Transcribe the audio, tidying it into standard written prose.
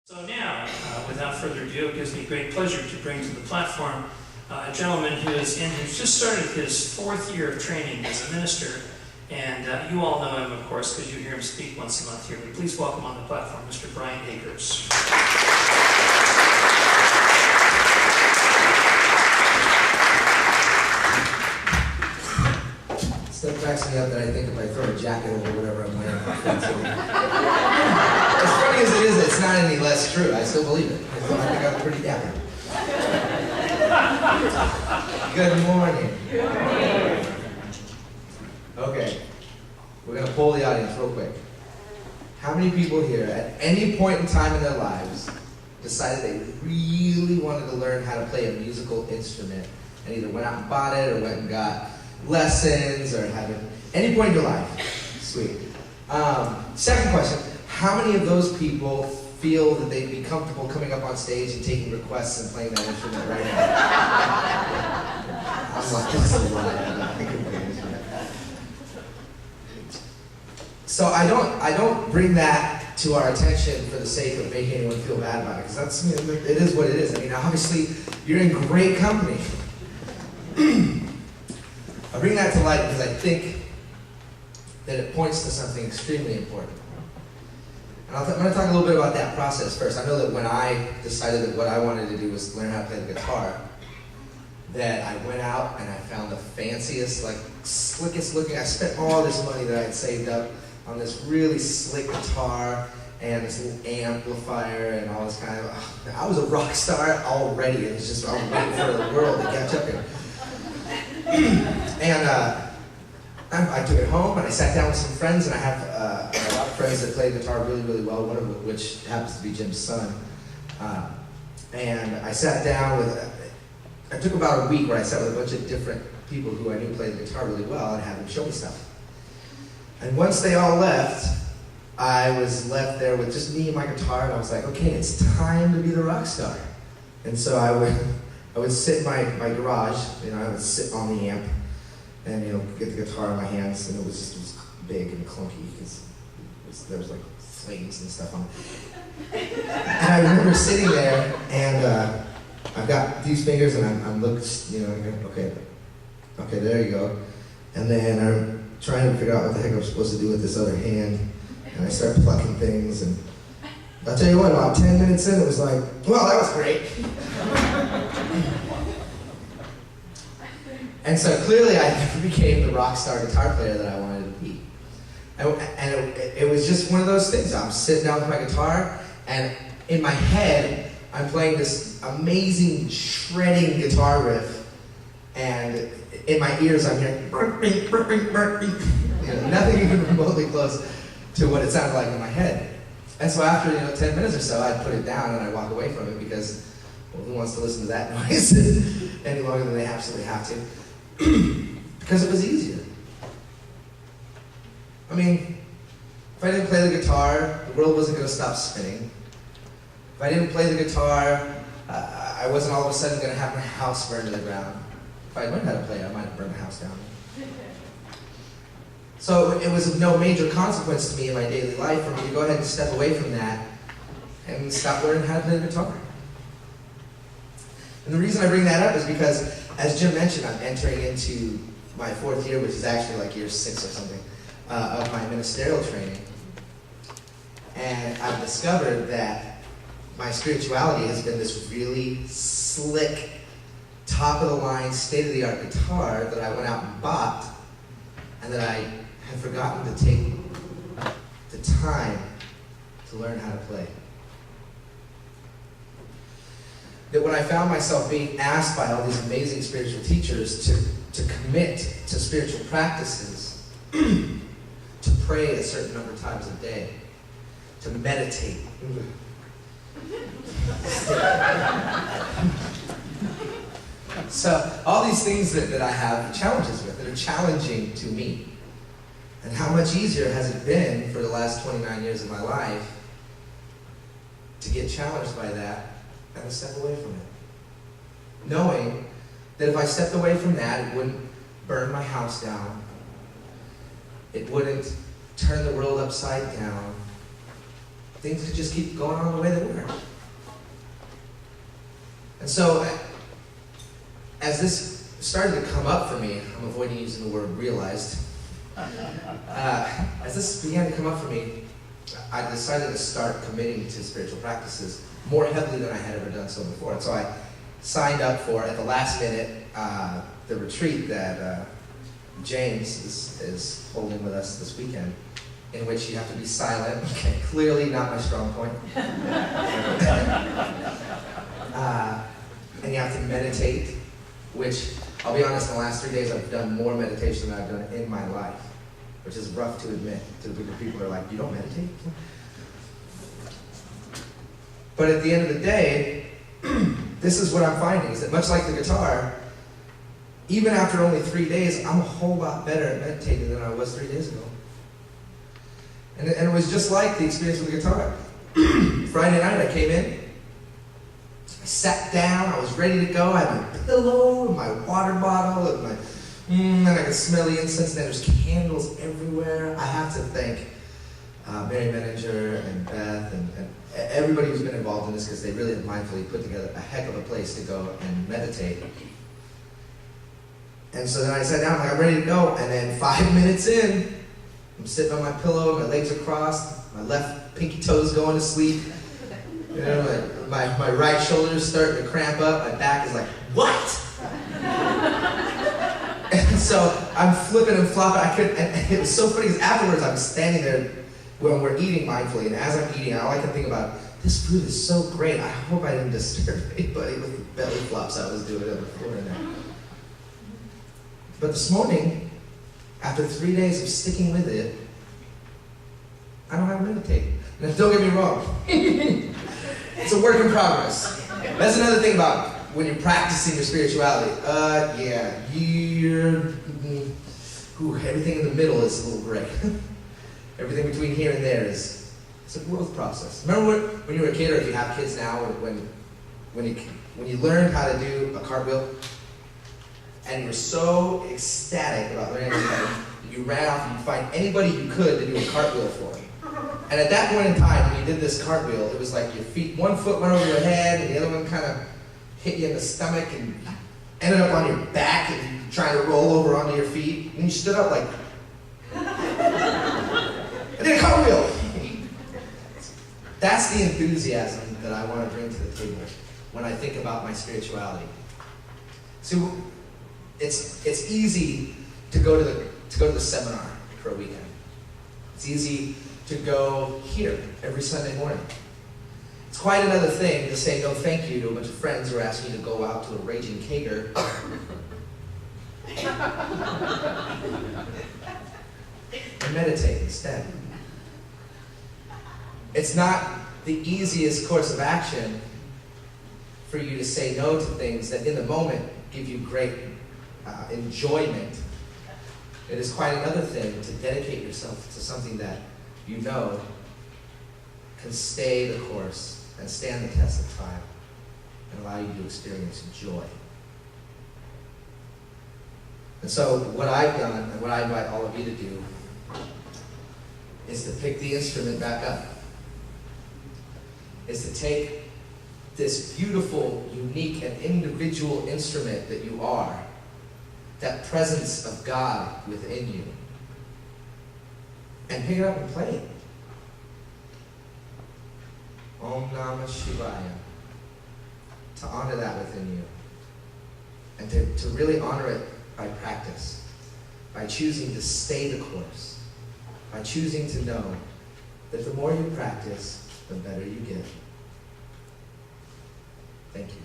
So now, without further ado, it gives me great pleasure to bring to the platform a gentleman who's just started his fourth year of training as a minister, and you all know him, of course, because you hear him speak once a month here. But please welcome on the platform Mr. Brian Akers. Stuff cracks me up that I think if I throw a jacket over whatever I'm wearing, as funny as it is, it's not any less true. I still believe it. I think I'm pretty dapper. Good morning. Good morning. Okay, we're going to poll the audience real quick. How many people here at any point in time in their lives decided they really wanted to learn how to play a musical instrument and either went out and bought it or went and got lessons or had it any point in your life? Sweet. Second question, how many of those people feel that they'd be comfortable coming up on stage and taking requests and playing that instrument right now? I'm like, this is a lie. I couldn't play an instrument. So I don't bring that to our attention for the sake of making anyone feel bad about it, because it is what it is. I mean, obviously, you're in great company. I bring that to light because I think that it points to something extremely important. And I'm going to talk a little bit about that process first. I know that when I decided that what I wanted to do was learn how to play the guitar, that I went out and I found the fanciest, slickest looking, I spent all this money that I'd saved up on this really slick guitar and this little amplifier and all this kind of, I was a rock star already. It was just, I was waiting for the world to catch up here. And I took it home and I sat down with some friends, and I have a lot of friends that play guitar really, really well, one of which happens to be Jim's son. And I sat down I took about a week where I sat with a bunch of different people who I knew played the guitar really well and had them show me stuff. And once they all left, I was left there with just me and my guitar, and I was like, okay, it's time to be the rock star. And so I would sit in my garage, I would sit on the amp and, get the guitar in my hands, and it was big and clunky because there was flames and stuff on it. And I remember sitting there, and I've got these fingers, and I'm looking, okay, there you go. And then I'm trying to figure out what the heck I'm supposed to do with this other hand, and I start plucking things, and I'll tell you what, about 10 minutes in, it was like, well, that was great. And so clearly I never became the rock star guitar player that I wanted to be. And it was just one of those things. I'm sitting down with my guitar, and in my head, I'm playing this amazing shredding guitar riff, and in my ears I'm hearing nothing even remotely close to what it sounded like in my head. And so after 10 minutes or so, I'd put it down and I'd walk away from it because, well, who wants to listen to that noise any longer than they absolutely have to? Because it was easier. I mean, if I didn't play the guitar, the world wasn't going to stop spinning. If I didn't play the guitar, I wasn't all of a sudden going to have my house burned to the ground. If I learned how to play, I might have burned the house down. So it was of no major consequence to me in my daily life for me to go ahead and step away from that and stop learning how to play the guitar. And the reason I bring that up is because, as Jim mentioned, I'm entering into my fourth year, which is actually year 6 or something, of my ministerial training. And I've discovered that my spirituality has been this really slick, top-of-the-line, state-of-the-art guitar that I went out and bought, and that I had forgotten to take the time to learn how to play. That when I found myself being asked by all these amazing spiritual teachers to commit to spiritual practices, to pray a certain number of times a day, to meditate. So all these things that I have challenges with, that are challenging to me. And how much easier has it been for the last 29 years of my life to get challenged by that and to step away from it. Knowing that if I stepped away from that, it wouldn't burn my house down. It wouldn't turn the world upside down. things could just keep going on the way they were. And so, as this started to come up for me, I'm avoiding using the word realized. As this began to come up for me, I decided to start committing to spiritual practices more heavily than I had ever done so before. And so I signed up for, at the last minute, the retreat that James is holding with us this weekend, in which you have to be silent. Okay, clearly not my strong point. And you have to meditate, which, I'll be honest, in the last 3 days I've done more meditation than I've done in my life, which is rough to admit to the group of people who are like, you don't meditate? But at the end of the day, this is what I'm finding, is that much like the guitar, even after only 3 days, I'm a whole lot better at meditating than I was 3 days ago. And it was just like the experience with the guitar. Friday night I came in, I sat down, I was ready to go, I had my pillow, and my water bottle, and and I could smell the incense, and there's candles everywhere. I have to thank Mary Menninger and Beth and everybody who's been involved in this, because they really have mindfully put together a heck of a place to go and meditate. And so then I sat down, I'm ready to go, and then 5 minutes in, I'm sitting on my pillow, my legs are crossed, my left pinky toe's going to sleep. You know, my right shoulder's starting to cramp up, my back is like, what? And so I'm flipping and flopping. And it was so funny because afterwards I'm standing there when we're eating mindfully, and as I'm eating, all I can think about, this food is so great. I hope I didn't disturb anybody with the belly flops I was doing on the floor in there. But this morning, after 3 days of sticking with it, I don't know how to meditate. Now, don't get me wrong. It's a work in progress. That's another thing about when you're practicing your spirituality. Everything in the middle is a little gray. Everything between here and there it's a growth process. Remember when you were a kid, or if you have kids now, when you learned how to do a cartwheel, and you were so ecstatic about learning how to do that, you ran off and you find anybody you could to do a cartwheel for. And at that point in time, when you did this cartwheel, it was like your feet, one foot went over your head, and the other one kind of hit you in the stomach, and you ended up on your back, and you trying to roll over onto your feet, and you stood up like, I did a cartwheel. That's the enthusiasm that I want to bring to the table when I think about my spirituality. So it's easy to go to the seminar for a weekend. It's easy to go here every Sunday morning. It's quite another thing to say no thank you to a bunch of friends who are asking you to go out to a raging kegger and meditate instead. It's not the easiest course of action for you to say no to things that in the moment give you great enjoyment. It is quite another thing to dedicate yourself to something that you know can stay the course and stand the test of time and allow you to experience joy. And so what I've done, and what I invite all of you to do, is to pick the instrument back up. Is to take this beautiful, unique, and individual instrument that you are, that presence of God within you, and pick it up and play it. Om Namah Shivaya. To honor that within you. And to really honor it by practice. By choosing to stay the course. By choosing to know that the more you practice, the better you get. Thank you.